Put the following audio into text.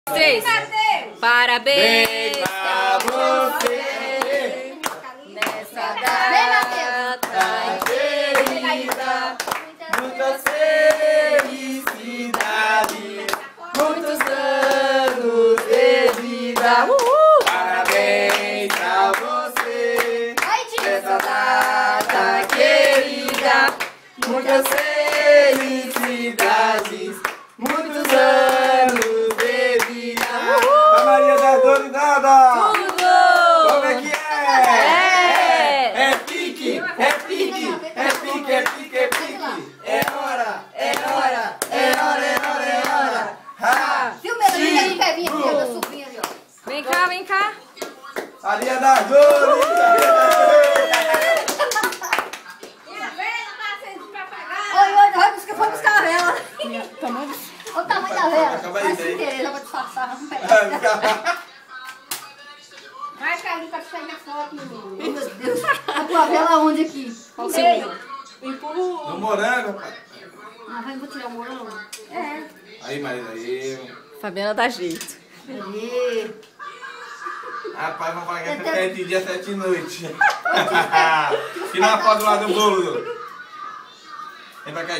Três. Parabéns pra você nessa data querida. Muitas felicidades, muitos anos de vida. Parabéns pra você nessa data querida. Muitas felicidades, muitos anos de vida. A Maria das Dores nada! Tudo! Como é que é? É pique, é pique, é pique, é pique, é pique. É hora, é hora, é hora, é hora, é hora. Viu, meu amigo? Ele vai vir aqui, da sobrinha ali, ó. Vem cá, vem cá. Maria das Dores! Oi, foi buscar a vela. Olha o tamanho da vela. Mas sem querer, eu vou disfarçar. Vamos pegar. Vai, Carlinhos, pra sair na foto, menino. Meu Deus. A tua vela onde aqui? Qual o seu? No morango, rapaz. Ah, vai, vou tirar o morango. É. Aí, Maria, aí. Fabiana dá jeito. Aí. Rapaz, vamos pagar até 7 dias, 7 noites. Tira uma foto lá do bolo. Vem pra cá,